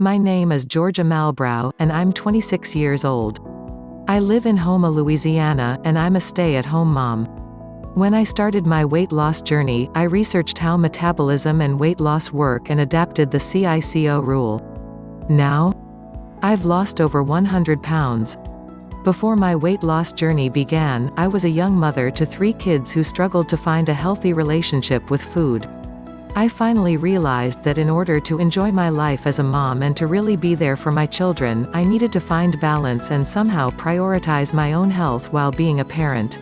My name is Georgia Malbrough, and I'm 26 years old. I live in Houma, Louisiana, and I'm a stay-at-home mom. When I started my weight loss journey, I researched how metabolism and weight loss work and adapted the CICO rule. Now, I've lost over 100 pounds. Before my weight loss journey began, I was a young mother to 3 kids who struggled to find a healthy relationship with food. I finally realized that in order to enjoy my life as a mom and to really be there for my children, I needed to find balance and somehow prioritize my own health while being a parent.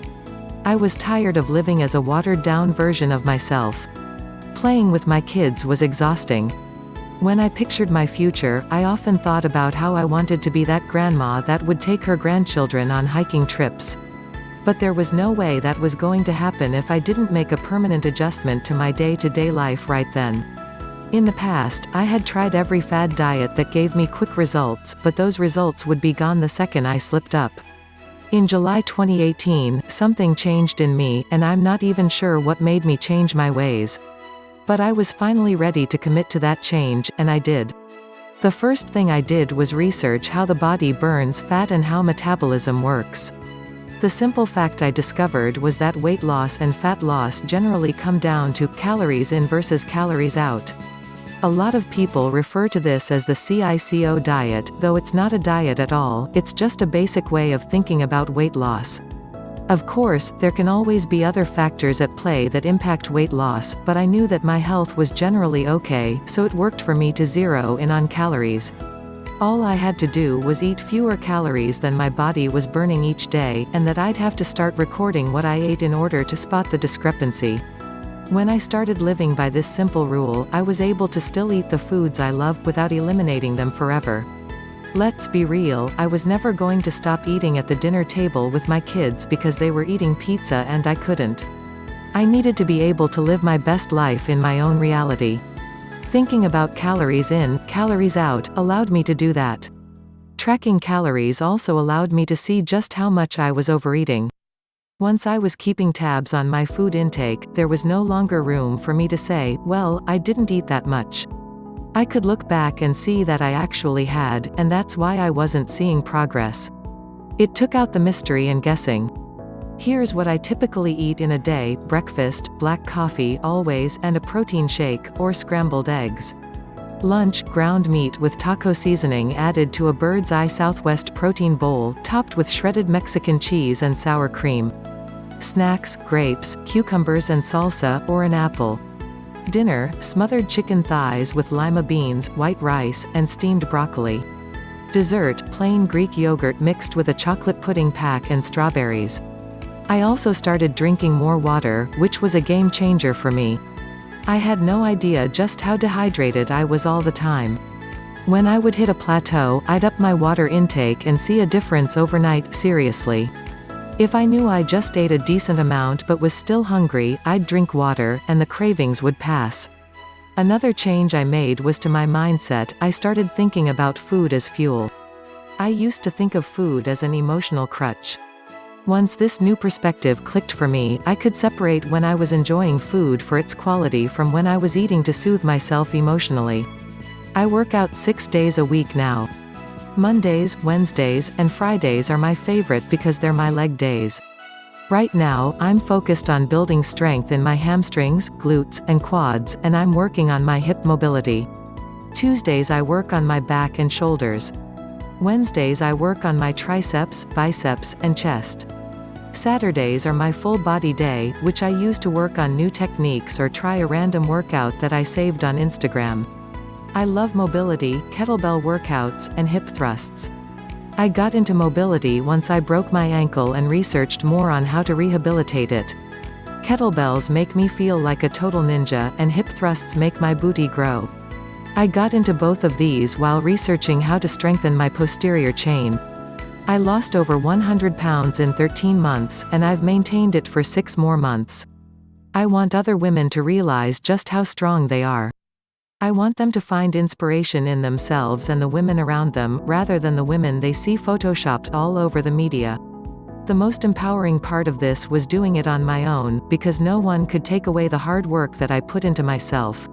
I was tired of living as a watered-down version of myself. Playing with my kids was exhausting. When I pictured my future, I often thought about how I wanted to be that grandma that would take her grandchildren on hiking trips. But there was no way that was going to happen if I didn't make a permanent adjustment to my day-to-day life right then. In the past, I had tried every fad diet that gave me quick results, but those results would be gone the second I slipped up. In July 2018, something changed in me, and I'm not even sure what made me change my ways. But I was finally ready to commit to that change, and I did. The first thing I did was research how the body burns fat and how metabolism works. The simple fact I discovered was that weight loss and fat loss generally come down to calories in versus calories out. A lot of people refer to this as the CICO diet, though it's not a diet at all, it's just a basic way of thinking about weight loss. Of course, there can always be other factors at play that impact weight loss, but I knew that my health was generally okay, so it worked for me to zero in on calories. All I had to do was eat fewer calories than my body was burning each day, and that I'd have to start recording what I ate in order to spot the discrepancy. When I started living by this simple rule, I was able to still eat the foods I love without eliminating them forever. Let's be real, I was never going to stop eating at the dinner table with my kids because they were eating pizza and I couldn't. I needed to be able to live my best life in my own reality. Thinking about calories in, calories out, allowed me to do that. Tracking calories also allowed me to see just how much I was overeating. Once I was keeping tabs on my food intake, there was no longer room for me to say, well, I didn't eat that much. I could look back and see that I actually had, and that's why I wasn't seeing progress. It took out the mystery and guessing. Here's what I typically eat in a day: breakfast, black coffee always, and a protein shake, or scrambled eggs. Lunch, ground meat with taco seasoning added to a bird's eye Southwest protein bowl, topped with shredded Mexican cheese and sour cream. Snacks, grapes, cucumbers and salsa, or an apple. Dinner, smothered chicken thighs with lima beans, white rice, and steamed broccoli. Dessert, plain Greek yogurt mixed with a chocolate pudding pack and strawberries. I also started drinking more water, which was a game changer for me. I had no idea just how dehydrated I was all the time. When I would hit a plateau, I'd up my water intake and see a difference overnight, seriously. If I knew I just ate a decent amount but was still hungry, I'd drink water, and the cravings would pass. Another change I made was to my mindset. I started thinking about food as fuel. I used to think of food as an emotional crutch. Once this new perspective clicked for me, I could separate when I was enjoying food for its quality from when I was eating to soothe myself emotionally. I work out 6 days a week now. Mondays, Wednesdays, and Fridays are my favorite because they're my leg days. Right now, I'm focused on building strength in my hamstrings, glutes, and quads, and I'm working on my hip mobility. Tuesdays I work on my back and shoulders. Wednesdays I work on my triceps, biceps, and chest. Saturdays are my full body day, which I use to work on new techniques or try a random workout that I saved on Instagram. I love mobility, kettlebell workouts, and hip thrusts. I got into mobility once I broke my ankle and researched more on how to rehabilitate it. Kettlebells make me feel like a total ninja, and hip thrusts make my booty grow. I got into both of these while researching how to strengthen my posterior chain. I lost over 100 pounds in 13 months, and I've maintained it for 6 more months. I want other women to realize just how strong they are. I want them to find inspiration in themselves and the women around them, rather than the women they see photoshopped all over the media. The most empowering part of this was doing it on my own, because no one could take away the hard work that I put into myself.